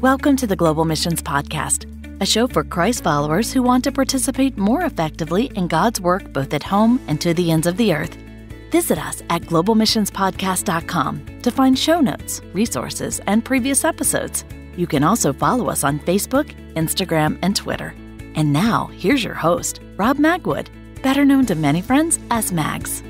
Welcome to the Global Missions Podcast, a show for Christ followers who want to participate more effectively in God's work both at home and to the ends of the earth. Visit us at globalmissionspodcast.com to find show notes, resources, and previous episodes. You can also follow us on Facebook, Instagram, and Twitter. And now, here's your host, Rob Magwood, better known to many friends as Mags.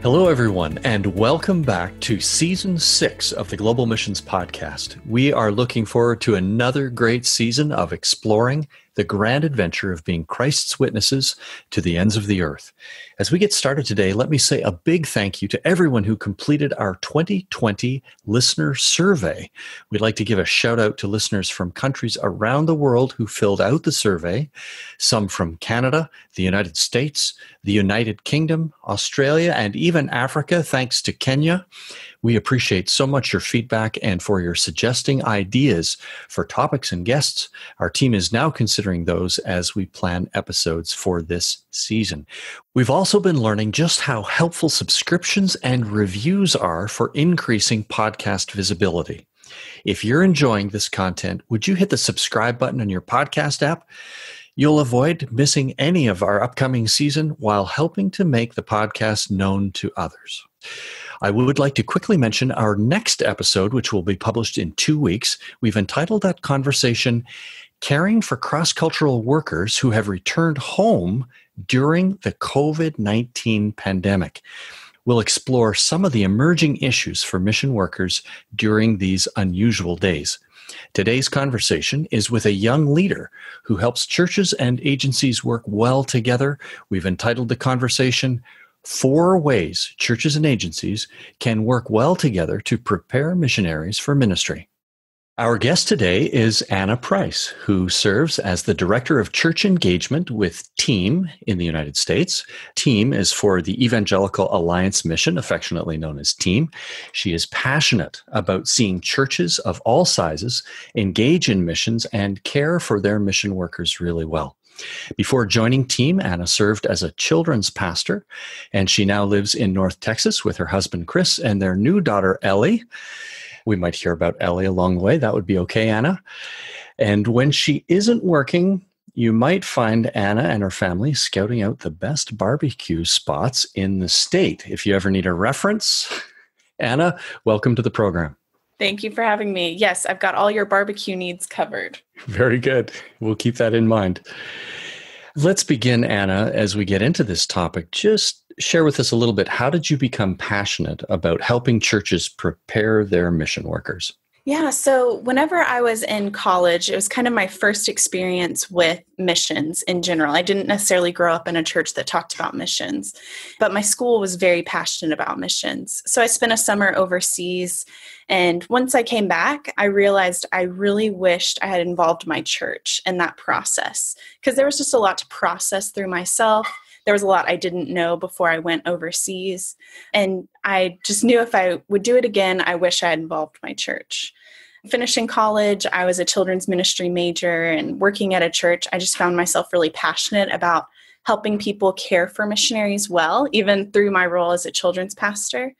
Hello, everyone, and welcome back to Season 6 of the Global Missions Podcast. We are looking forward to another great season of exploring the grand adventure of being Christ's witnesses to the ends of the earth. As we get started today, let me say a big thank you to everyone who completed our 2020 listener survey. We'd like to give a shout out to listeners from countries around the world who filled out the survey, some from Canada, the United States, the United Kingdom, Australia, and even Africa, thanks to Kenya. We appreciate so much your feedback and for your suggesting ideas for topics and guests. Our team is now considering those as we plan episodes for this season. We've also been learning just how helpful subscriptions and reviews are for increasing podcast visibility. If you're enjoying this content, would you hit the subscribe button on your podcast app? You'll avoid missing any of our upcoming season while helping to make the podcast known to others. I would like to quickly mention our next episode, which will be published in 2 weeks. We've entitled that conversation, Caring for Cross-Cultural Workers Who Have Returned Home During the COVID-19 Pandemic. We'll explore some of the emerging issues for mission workers during these unusual days. Today's conversation is with a young leader who helps churches and agencies work well together. We've entitled the conversation, 4 Ways Churches and Agencies Can Work Well Together to Prepare Missionaries for Ministry. Our guest today is Anna Price, who serves as the Director of Church Engagement with TEAM in the United States. TEAM is for the Evangelical Alliance Mission, affectionately known as TEAM. She is passionate about seeing churches of all sizes engage in missions and care for their mission workers really well. Before joining TEAM, Anna served as a children's pastor, and she now lives in North Texas with her husband, Chris, and their new daughter, Ellie. We might hear about Ellie along the way. That would be okay, Anna. And when she isn't working, you might find Anna and her family scouting out the best barbecue spots in the state. If you ever need a reference, Anna, welcome to the program. Thank you for having me. Yes, I've got all your barbecue needs covered. Very good. We'll keep that in mind. Let's begin, Anna, as we get into this topic. Just share with us a little bit. How did you become passionate about helping churches prepare their mission workers? Yeah, so whenever I was in college, it was kind of my first experience with missions in general. I didn't necessarily grow up in a church that talked about missions, but my school was very passionate about missions. So I spent a summer overseas, and once I came back, I realized I really wished I had involved my church in that process, because there was just a lot to process through myself. There was a lot I didn't know before I went overseas. And I just knew if I would do it again, I wish I had involved my church. Finishing college, I was a children's ministry major, and working at a church, I just found myself really passionate about helping people care for missionaries well, even through my role as a children's pastor.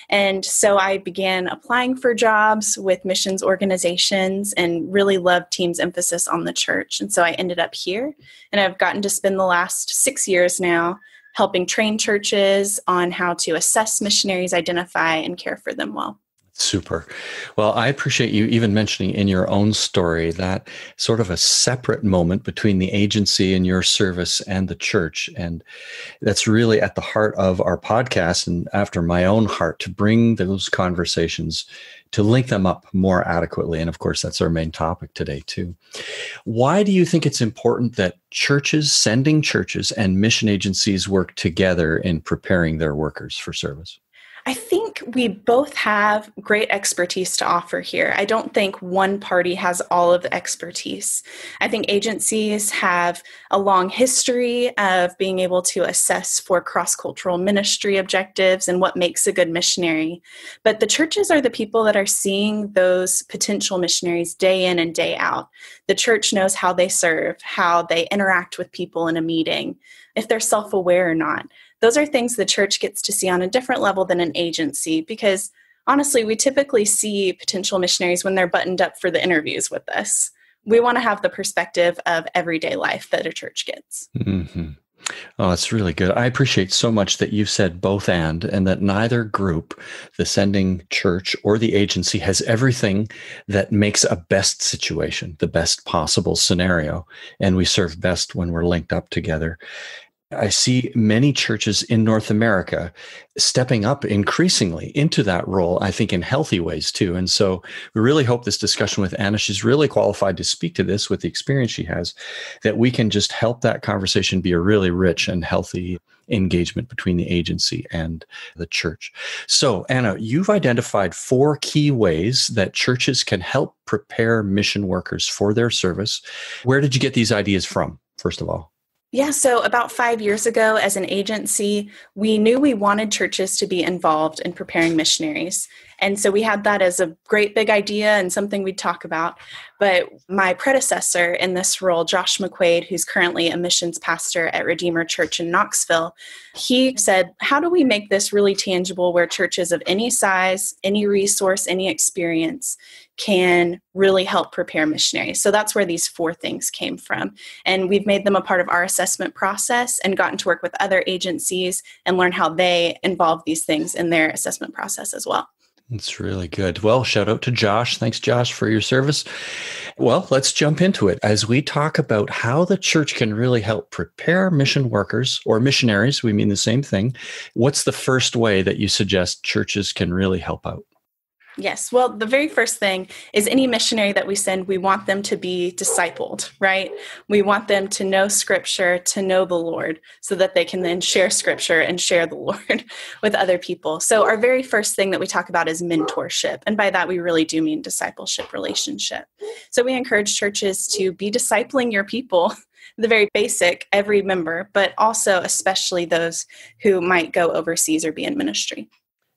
And so I began applying for jobs with missions organizations and really loved TEAM's emphasis on the church. And so I ended up here, and I've gotten to spend the last 6 years now helping train churches on how to assess missionaries, identify, and care for them well. Super. Well, I appreciate you even mentioning in your own story that sort of a separate moment between the agency and your service and the church. And that's really at the heart of our podcast and after my own heart, to bring those conversations, to link them up more adequately. And of course, that's our main topic today too. Why do you think it's important that churches, sending churches and mission agencies work together in preparing their workers for service? I think we both have great expertise to offer here. I don't think one party has all of the expertise. I think agencies have a long history of being able to assess for cross-cultural ministry objectives and what makes a good missionary. But the churches are the people that are seeing those potential missionaries day in and day out. The church knows how they serve, how they interact with people in a meeting, if they're self-aware or not. Those are things the church gets to see on a different level than an agency, because honestly, we typically see potential missionaries when they're buttoned up for the interviews with us. We want to have the perspective of everyday life that a church gets. Mm-hmm. Oh, that's really good. I appreciate so much that you've said both and that neither group, the sending church or the agency, has everything that makes a best situation, the best possible scenario. And we serve best when we're linked up together. I see many churches in North America stepping up increasingly into that role, I think in healthy ways too. And so we really hope this discussion with Anna, she's really qualified to speak to this with the experience she has, that we can just help that conversation be a really rich and healthy engagement between the agency and the church. So Anna, you've identified 4 key ways that churches can help prepare mission workers for their service. Where did you get these ideas from, first of all? Yeah, so about 5 years ago, as an agency, we knew we wanted churches to be involved in preparing missionaries. And so we had that as a great big idea and something we'd talk about. But my predecessor in this role, Josh McQuaid, who's currently a missions pastor at Redeemer Church in Knoxville, he said, how do we make this really tangible where churches of any size, any resource, any experience can really help prepare missionaries? So that's where these 4 things came from. And we've made them a part of our assessment process and gotten to work with other agencies and learn how they involve these things in their assessment process as well. It's really good. Well, shout out to Josh. Thanks, Josh, for your service. Well, let's jump into it as we talk about how the church can really help prepare mission workers or missionaries. We mean the same thing. What's the first way that you suggest churches can really help out? Yes. Well, the very first thing is any missionary that we send, we want them to be discipled, right? We want them to know Scripture, to know the Lord, so that they can then share Scripture and share the Lord with other people. So our very first thing that we talk about is mentorship. And by that, we really do mean discipleship relationship. So we encourage churches to be discipling your people, the very basic, every member, but also especially those who might go overseas or be in ministry.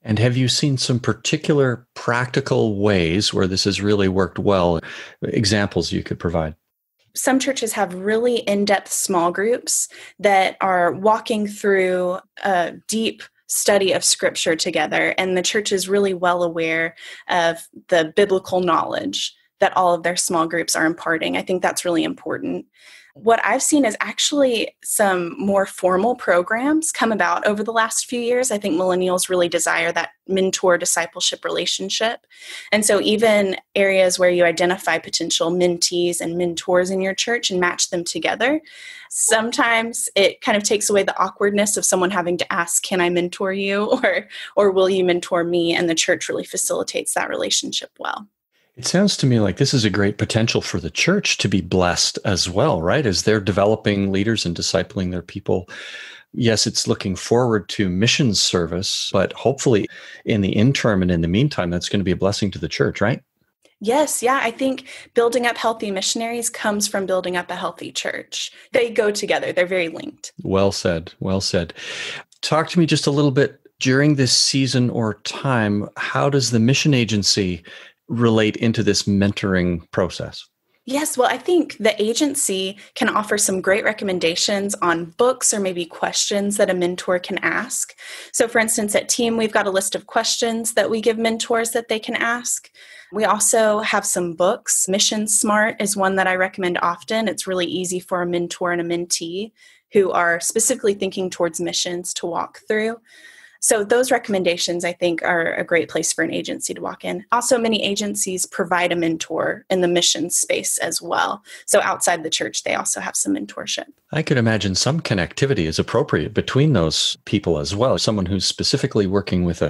And have you seen some particular practical ways where this has really worked well? Examples you could provide? Some churches have really in-depth small groups that are walking through a deep study of Scripture together, and the church is really well aware of the biblical knowledge that all of their small groups are imparting. I think that's really important. What I've seen is actually some more formal programs come about over the last few years. I think millennials really desire that mentor discipleship relationship. And so even areas where you identify potential mentees and mentors in your church and match them together, sometimes it kind of takes away the awkwardness of someone having to ask, can I mentor you? Or will you mentor me? And the church really facilitates that relationship well. It sounds to me like this is a great potential for the church to be blessed as well, right? As they're developing leaders and discipling their people. Yes, it's looking forward to missions service, but hopefully in the interim and in the meantime, that's going to be a blessing to the church, right? Yes, yeah. I think building up healthy missionaries comes from building up a healthy church. They go together. They're very linked. Well said. Well said. Talk to me just a little bit during this season or time. How does the mission agency relate into this mentoring process? Yes, well, I think the agency can offer some great recommendations on books or maybe questions that a mentor can ask. So for instance, at Team, we've got a list of questions that we give mentors that they can ask. We also have some books. Mission Smart is one that I recommend often. It's really easy for a mentor and a mentee who are specifically thinking towards missions to walk through. So those recommendations, I think, are a great place for an agency to walk in. Also, many agencies provide a mentor in the mission space as well. So outside the church, they also have some mentorship. I could imagine some connectivity is appropriate between those people as well. Someone who's specifically working with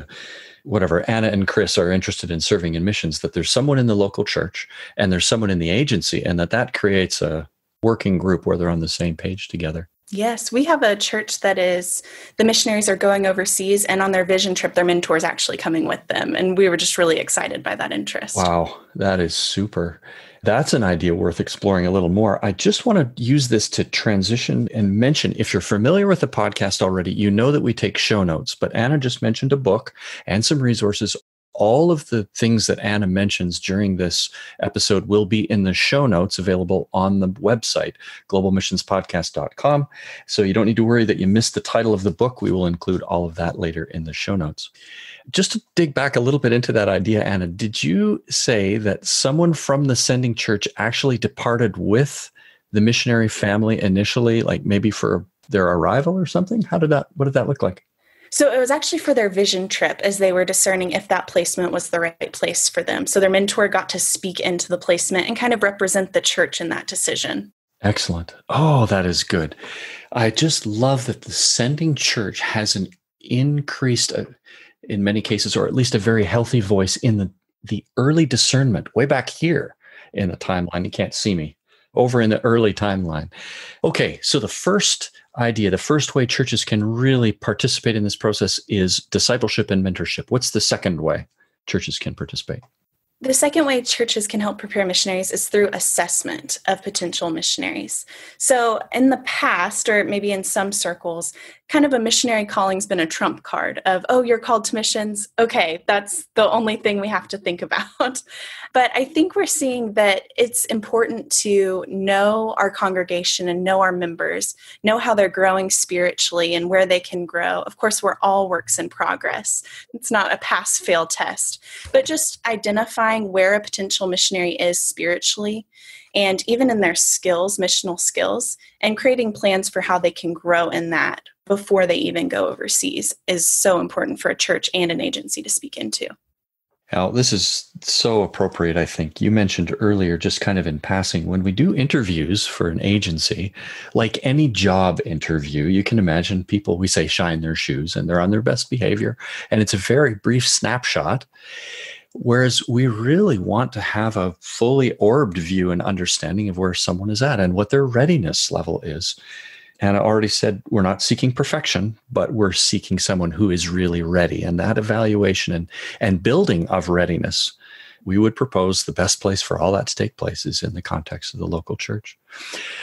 whatever, Anna and Chris are interested in serving in missions, that there's someone in the local church and there's someone in the agency, and that creates a working group where they're on the same page together. Yes, we have a church that is, the missionaries are going overseas, and on their vision trip, their mentor is actually coming with them. And we were just really excited by that interest. Wow, that is super. That's an idea worth exploring a little more. I just want to use this to transition and mention, if you're familiar with the podcast already, you know that we take show notes, but Anna just mentioned a book and some resources All of the things that Anna mentions during this episode will be in the show notes available on the website, globalmissionspodcast.com. So you don't need to worry that you missed the title of the book. We will include all of that later in the show notes. Just to dig back a little bit into that idea, Anna, did you say that someone from the sending church actually departed with the missionary family initially, like maybe for their arrival or something? What did that look like? So it was actually for their vision trip as they were discerning if that placement was the right place for them. So their mentor got to speak into the placement and kind of represent the church in that decision. Excellent. Oh, that is good. I just love that the sending church has an increased, in many cases, or at least a very healthy voice in the early discernment, way back here in the timeline. You can't see me. Over in the early timeline. Okay, so the first idea, the first way churches can really participate in this process is discipleship and mentorship. What's the second way churches can participate? The second way churches can help prepare missionaries is through assessment of potential missionaries. So in the past, or maybe in some circles, kind of a missionary calling's been a trump card of, oh, you're called to missions. Okay, that's the only thing we have to think about. But I think we're seeing that it's important to know our congregation and know our members, know how they're growing spiritually and where they can grow. Of course, we're all works in progress. It's not a pass-fail test, but just identifying where a potential missionary is spiritually and even in their skills, missional skills, and creating plans for how they can grow in that before they even go overseas is so important for a church and an agency to speak into. Now, this is so appropriate, I think. You mentioned earlier, just kind of in passing, when we do interviews for an agency, like any job interview, you can imagine people, we say, shine their shoes and they're on their best behavior. And it's a very brief snapshot. Whereas we really want to have a fully orbed view and understanding of where someone is at and what their readiness level is. And I already said we're not seeking perfection, but we're seeking someone who is really ready. And that evaluation and building of readiness, we would propose the best place for all that to take place is in the context of the local church.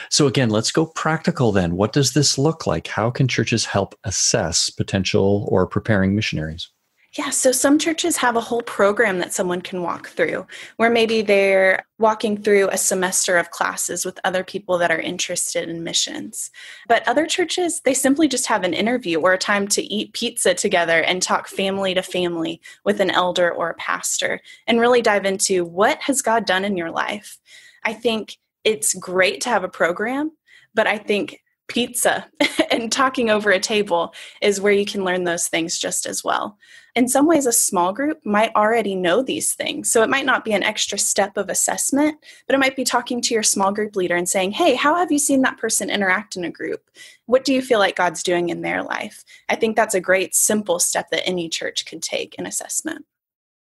So again, let's go practical then. What does this look like? How can churches help assess potential or preparing missionaries? Yeah, so some churches have a whole program that someone can walk through, where maybe they're walking through a semester of classes with other people that are interested in missions. But other churches, they simply just have an interview or a time to eat pizza together and talk family to family with an elder or a pastor and really dive into what has God done in your life. I think it's great to have a program, but I think pizza and talking over a table is where you can learn those things just as well. In some ways, a small group might already know these things. So it might not be an extra step of assessment, but it might be talking to your small group leader and saying, hey, how have you seen that person interact in a group? What do you feel like God's doing in their life? I think that's a great, simple step that any church could take in assessment.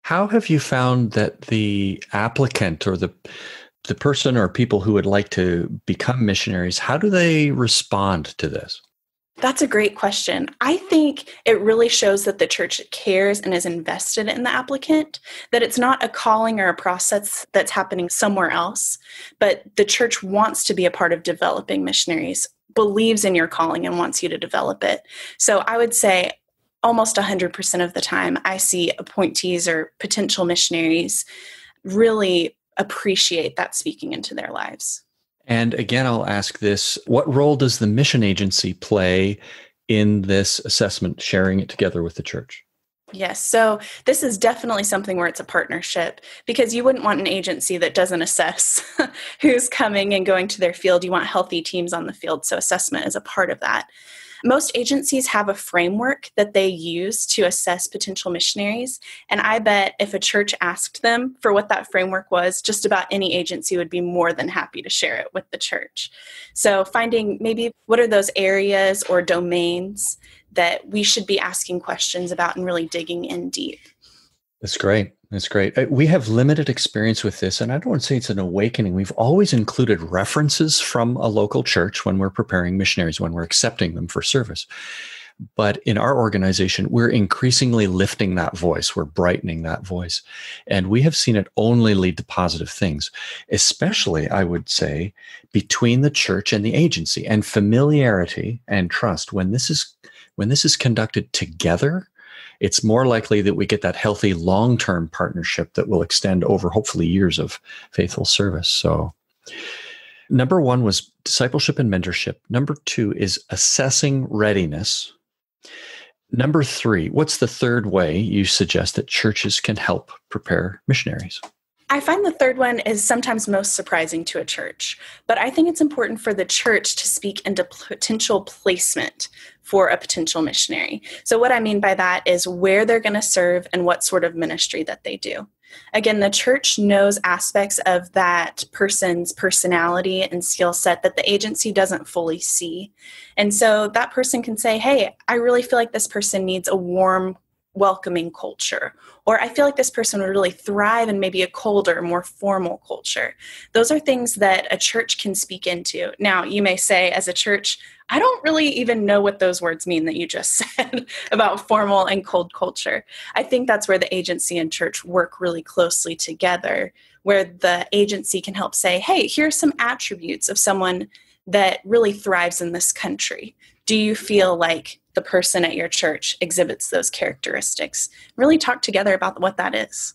How have you found that the applicant or the person or people who would like to become missionaries, how do they respond to this? That's a great question. I think it really shows that the church cares and is invested in the applicant, that it's not a calling or a process that's happening somewhere else, but the church wants to be a part of developing missionaries, believes in your calling and wants you to develop it. So I would say almost 100% of the time I see appointees or potential missionaries really appreciate that speaking into their lives. And again, I'll ask this, what role does the mission agency play in this assessment, sharing it together with the church? Yes, so this is definitely something where it's a partnership because you wouldn't want an agency that doesn't assess who's coming and going to their field. You want healthy teams on the field, so assessment is a part of that. Most agencies have a framework that they use to assess potential missionaries, and I bet if a church asked them for what that framework was, just about any agency would be more than happy to share it with the church. So finding maybe what are those areas or domains that we should be asking questions about and really digging in deep. That's great. That's great. We have limited experience with this, and I don't want to say it's an awakening. We've always included references from a local church when we're preparing missionaries, when we're accepting them for service. But in our organization, we're increasingly lifting that voice. We're brightening that voice. And we have seen it only lead to positive things, especially, I would say, between the church and the agency, and familiarity and trust. When this is conducted together, it's more likely that we get that healthy long-term partnership that will extend over hopefully years of faithful service. So number 1 was discipleship and mentorship. Number 2 is assessing readiness. Number 3, what's the third way you suggest that churches can help prepare missionaries? I find the third one is sometimes most surprising to a church, but I think it's important for the church to speak into potential placement for a potential missionary. So what I mean by that is where they're going to serve and what sort of ministry that they do. Again, the church knows aspects of that person's personality and skill set that the agency doesn't fully see. And so that person can say, hey, I really feel like this person needs a warm, welcoming culture, or I feel like this person would really thrive in maybe a colder, more formal culture. Those are things that a church can speak into. Now, you may say as a church, I don't really even know what those words mean that you just said about formal and cold culture. I think that's where the agency and church work really closely together, where the agency can help say, hey, here's some attributes of someone that really thrives in this country. Do you feel like the person at your church exhibits those characteristics? Really talk together about what that is.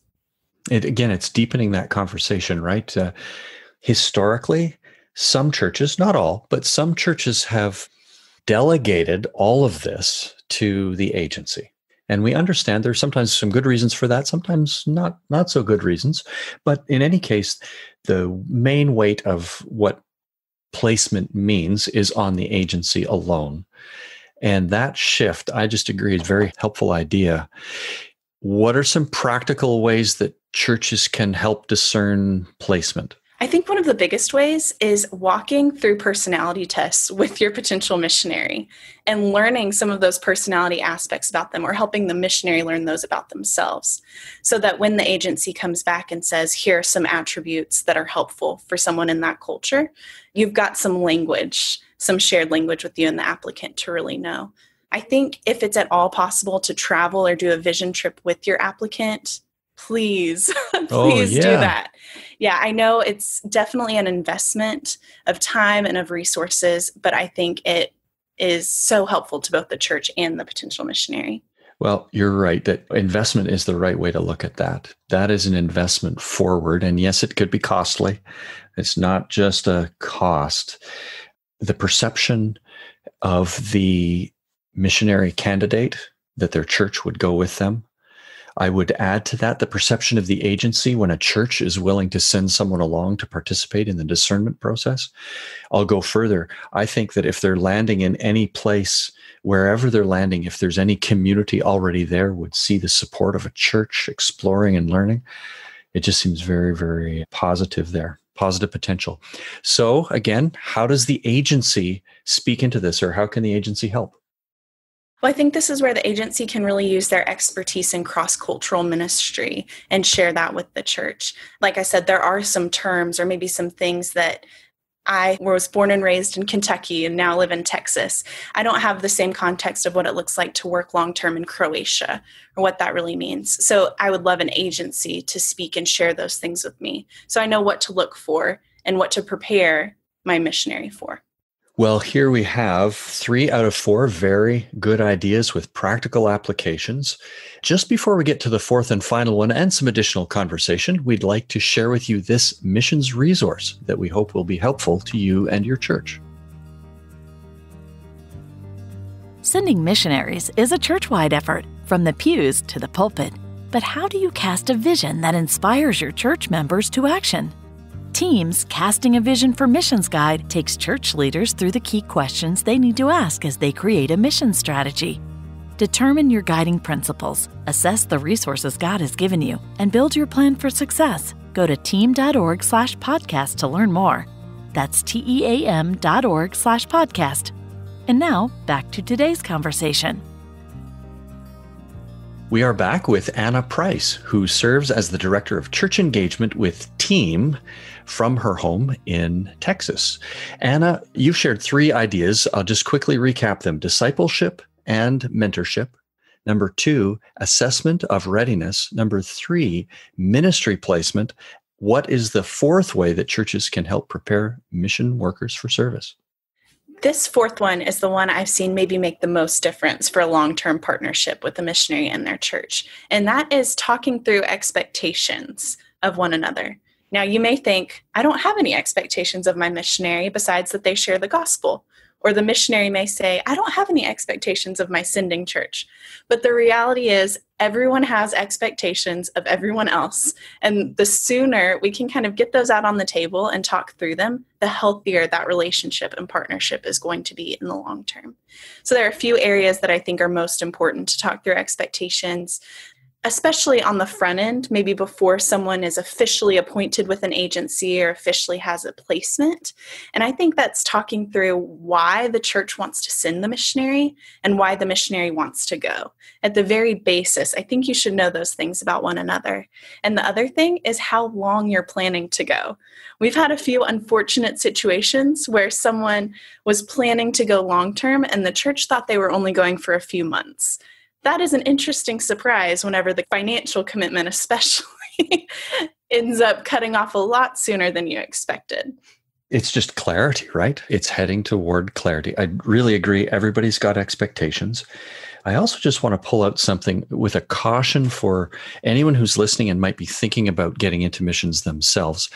It's deepening that conversation, right? Historically, some churches, not all, but some churches have delegated all of this to the agency. And we understand there's sometimes some good reasons for that, sometimes not so good reasons. But in any case, the main weight of what placement means is on the agency alone. And that shift, I just agree, is a very helpful idea. What are some practical ways that churches can help discern placement? I think one of the biggest ways is walking through personality tests with your potential missionary and learning some of those personality aspects about them, or helping the missionary learn those about themselves, so that when the agency comes back and says, here are some attributes that are helpful for someone in that culture, you've got some language, some shared language with you and the applicant to really know. I think if it's at all possible to travel or do a vision trip with your applicant, please do that. Yeah, I know it's definitely an investment of time and of resources, but I think it is so helpful to both the church and the potential missionary. Well, you're right that investment is the right way to look at that. That is an investment forward. And yes, it could be costly. It's not just a cost. The perception of the missionary candidate, that their church would go with them. I would add to that the perception of the agency when a church is willing to send someone along to participate in the discernment process. I'll go further. I think that if they're landing in any place, wherever they're landing, if there's any community already there, would see the support of a church exploring and learning. It just seems very, very positive there, positive potential. So again, how does the agency speak into this, or how can the agency help? Well, I think this is where the agency can really use their expertise in cross-cultural ministry and share that with the church. Like I said, there are some terms or maybe some things that I was born and raised in Kentucky and now live in Texas. I don't have the same context of what it looks like to work long-term in Croatia or what that really means. So I would love an agency to speak and share those things with me, so I know what to look for and what to prepare my missionary for. Well, here we have 3 out of 4 very good ideas with practical applications. Just before we get to the fourth and final one and some additional conversation, we'd like to share with you this missions resource that we hope will be helpful to you and your church. Sending missionaries is a church-wide effort, from the pews to the pulpit. But how do you cast a vision that inspires your church members to action? Teams Casting a Vision for Missions Guide takes church leaders through the key questions they need to ask as they create a mission strategy. Determine your guiding principles, assess the resources God has given you, and build your plan for success. Go to team.org/podcast to learn more. That's team.org/podcast. And now, back to today's conversation. We are back with Anna Price, who serves as the Director of Church Engagement with Team from her home in Texas. Anna, you've shared 3 ideas. I'll just quickly recap them: discipleship and mentorship. Number 2, assessment of readiness. Number 3, ministry placement. What is the 4th way that churches can help prepare mission workers for service? This fourth one is the one I've seen maybe make the most difference for a long-term partnership with a missionary and their church. And that is talking through expectations of one another. Now, you may think, I don't have any expectations of my missionary besides that they share the gospel. Or the missionary may say, I don't have any expectations of my sending church. But the reality is everyone has expectations of everyone else. And the sooner we can kind of get those out on the table and talk through them, the healthier that relationship and partnership is going to be in the long term. So there are a few areas that I think are most important to talk through expectations, especially on the front end, maybe before someone is officially appointed with an agency or officially has a placement. And I think that's talking through why the church wants to send the missionary and why the missionary wants to go. At the very basis, I think you should know those things about one another. And the other thing is how long you're planning to go. We've had a few unfortunate situations where someone was planning to go long-term and the church thought they were only going for a few months. That is an interesting surprise whenever the financial commitment especially ends up cutting off a lot sooner than you expected. It's just clarity, right? It's heading toward clarity. I really agree. Everybody's got expectations. I also just want to pull out something with a caution for anyone who's listening and might be thinking about getting into missions themselves,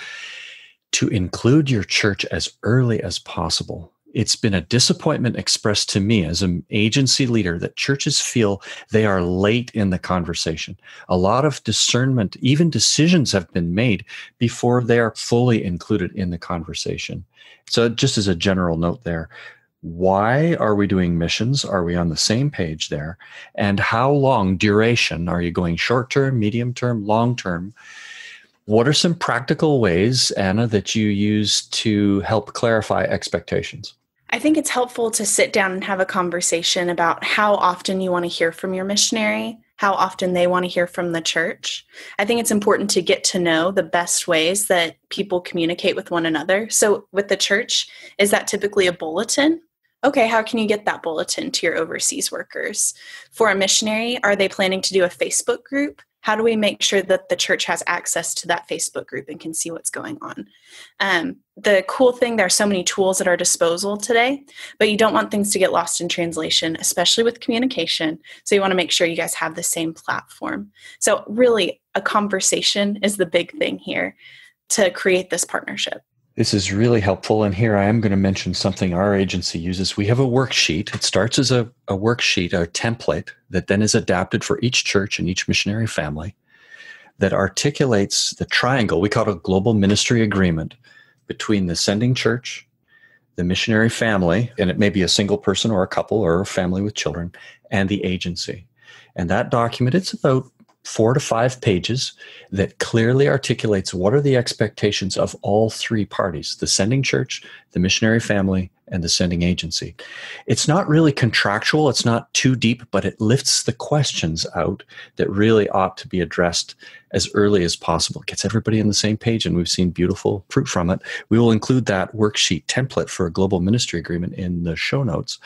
to include your church as early as possible. It's been a disappointment expressed to me as an agency leader that churches feel they are late in the conversation. A lot of discernment, even decisions have been made before they are fully included in the conversation. So just as a general note there, why are we doing missions? Are we on the same page there? And how long duration? Are you going short term, medium term, long term? What are some practical ways, Anna, that you use to help clarify expectations? I think it's helpful to sit down and have a conversation about how often you want to hear from your missionary, how often they want to hear from the church. I think it's important to get to know the best ways that people communicate with one another. So with the church, is that typically a bulletin? Okay, how can you get that bulletin to your overseas workers? For a missionary, are they planning to do a Facebook group? How do we make sure that the church has access to that Facebook group and can see what's going on? The cool thing, there are so many tools at our disposal today, but you don't want things to get lost in translation, especially with communication. So you want to make sure you guys have the same platform. So really, a conversation is the big thing here to create this partnership. This is really helpful. And here I am going to mention something our agency uses. We have a worksheet. It starts as a worksheet, a template that then is adapted for each church and each missionary family that articulates the triangle. We call it a global ministry agreement between the sending church, the missionary family, and it may be a single person or a couple or a family with children, and the agency. And that document, it's about 4 to 5 pages that clearly articulates what are the expectations of all three parties, the sending church, the missionary family, and the sending agency. It's not really contractual. It's not too deep, but it lifts the questions out that really ought to be addressed as early as possible. It gets everybody on the same page, and we've seen beautiful fruit from it. We will include that worksheet template for a global ministry agreement in the show notes.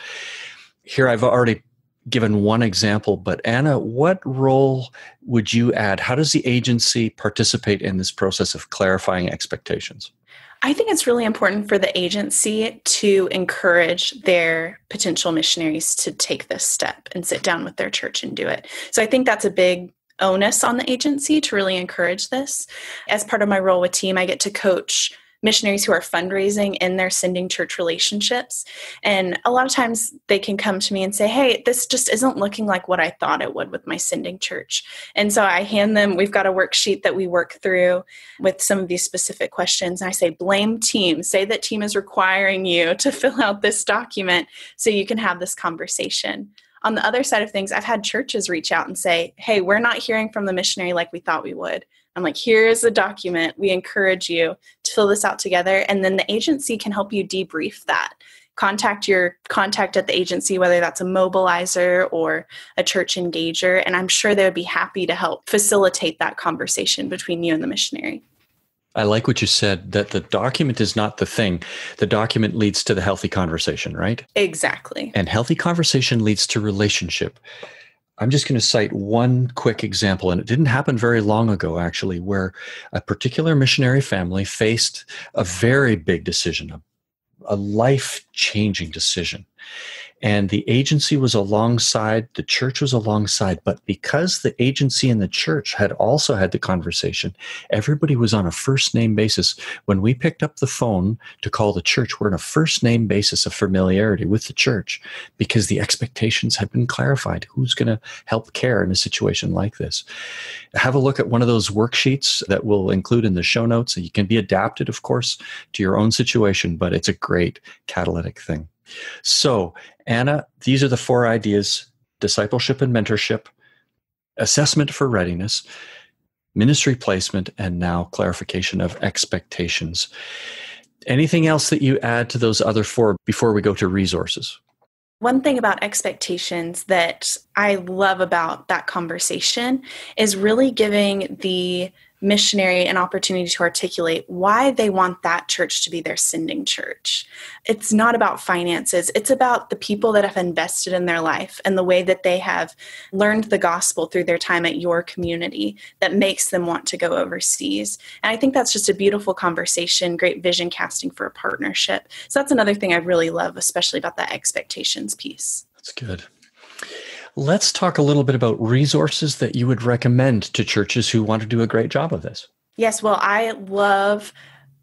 Here I've already given one example, but Anna, what role would you add? How does the agency participate in this process of clarifying expectations? I think it's really important for the agency to encourage their potential missionaries to take this step and sit down with their church and do it. So I think that's a big onus on the agency to really encourage this. As part of my role with Team, I get to coach missionaries who are fundraising in their sending church relationships. And a lot of times they can come to me and say, hey, this just isn't looking like what I thought it would with my sending church. And so I hand them, we've got a worksheet that we work through with some of these specific questions. And I say, blame Team. Say that Team is requiring you to fill out this document so you can have this conversation. On the other side of things, I've had churches reach out and say, hey, we're not hearing from the missionary like we thought we would. I'm like, here's a document. We encourage you to fill this out together. And then the agency can help you debrief that. Contact your contact at the agency, whether that's a mobilizer or a church engager. And I'm sure they would be happy to help facilitate that conversation between you and the missionary. I like what you said, that the document is not the thing. The document leads to the healthy conversation, right? Exactly. And healthy conversation leads to relationship. I'm just going to cite one quick example, and it didn't happen very long ago, actually, where a particular missionary family faced a very big decision, a life-changing decision. And the agency was alongside, the church was alongside, but because the agency and the church had also had the conversation, everybody was on a first-name basis. When we picked up the phone to call the church, we're on a first-name basis of familiarity with the church because the expectations had been clarified. Who's going to help care in a situation like this? Have a look at one of those worksheets that we'll include in the show notes. You can be adapted, of course, to your own situation, but it's a great catalytic thing. So, Anna, these are the 4 ideas: discipleship and mentorship, assessment for readiness, ministry placement, and now clarification of expectations. Anything else that you add to those other 4 before we go to resources? One thing about expectations that I love about that conversation is really giving the missionary an opportunity to articulate why they want that church to be their sending church. It's not about finances. It's about the people that have invested in their life and the way that they have learned the gospel through their time at your community that makes them want to go overseas. And I think that's just a beautiful conversation, great vision casting for a partnership. So that's another thing I really love, especially about that expectations piece. That's good. Let's talk a little bit about resources that you would recommend to churches who want to do a great job of this. Yes, well, I love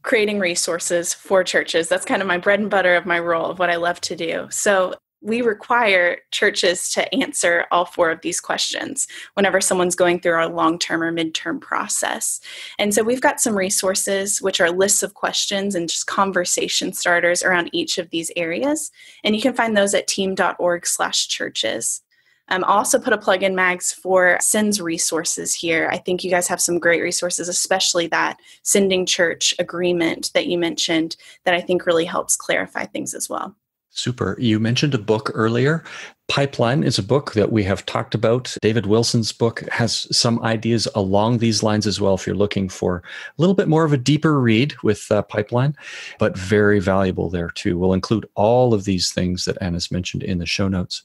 creating resources for churches. That's kind of my bread and butter of my role, of what I love to do. So we require churches to answer all 4 of these questions whenever someone's going through our long-term or midterm process. And so we've got some resources, which are lists of questions and just conversation starters around each of these areas. And you can find those at team.org/churches. I'll also put a plug in, Mags, for SEND's resources here. I think you guys have some great resources, especially that sending church agreement that you mentioned that I think really helps clarify things as well. Super. You mentioned a book earlier. Pipeline is a book that we have talked about. David Wilson's book has some ideas along these lines as well if you're looking for a little bit more of a deeper read with Pipeline, but very valuable there too. We'll include all of these things that Anna's mentioned in the show notes.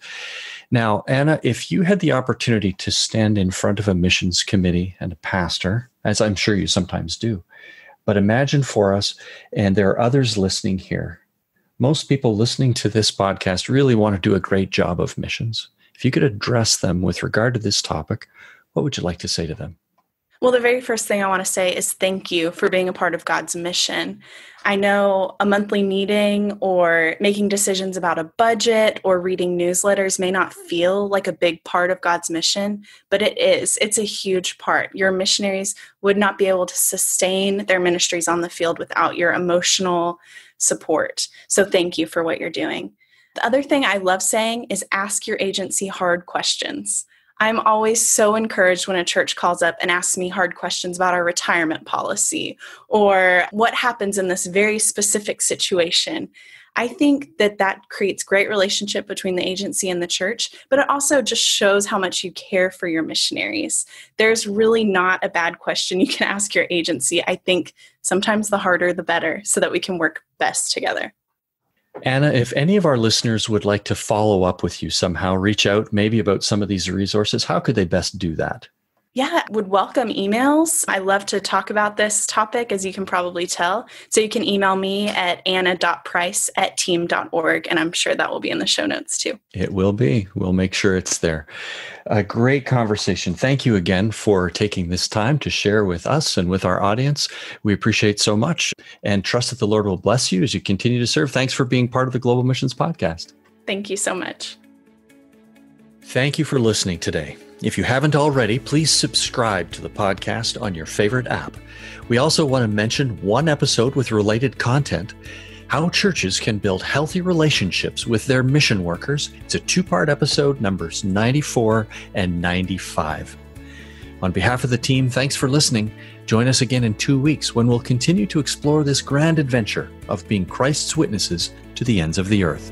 Now, Anna, if you had the opportunity to stand in front of a missions committee and a pastor, as I'm sure you sometimes do, but imagine for us, and there are others listening here, most people listening to this podcast really want to do a great job of missions. If you could address them with regard to this topic, what would you like to say to them? Well, the very first thing I want to say is thank you for being a part of God's mission. I know a monthly meeting or making decisions about a budget or reading newsletters may not feel like a big part of God's mission, but it is. It's a huge part. Your missionaries would not be able to sustain their ministries on the field without your emotional support. So thank you for what you're doing. The other thing I love saying is ask your agency hard questions. I'm always so encouraged when a church calls up and asks me hard questions about our retirement policy or what happens in this very specific situation. I think that that creates great relationship between the agency and the church, but it also just shows how much you care for your missionaries. There's really not a bad question you can ask your agency. I think sometimes the harder, the better, so that we can work best together. Anna, if any of our listeners would like to follow up with you somehow, reach out maybe about some of these resources, how could they best do that? Yeah, would welcome emails. I love to talk about this topic, as you can probably tell. So you can email me at anna.price@team.org, and I'm sure that will be in the show notes too. It will be. We'll make sure it's there. A great conversation. Thank you again for taking this time to share with us and with our audience. We appreciate so much and trust that the Lord will bless you as you continue to serve. Thanks for being part of the Global Missions Podcast. Thank you so much. Thank you for listening today. If you haven't already, please subscribe to the podcast on your favorite app. We also want to mention one episode with related content, How Churches Can Build Healthy Relationships with Their Mission Workers. It's a 2-part episode, numbers 94 and 95. On behalf of the team, thanks for listening. Join us again in 2 weeks when we'll continue to explore this grand adventure of being Christ's witnesses to the ends of the earth.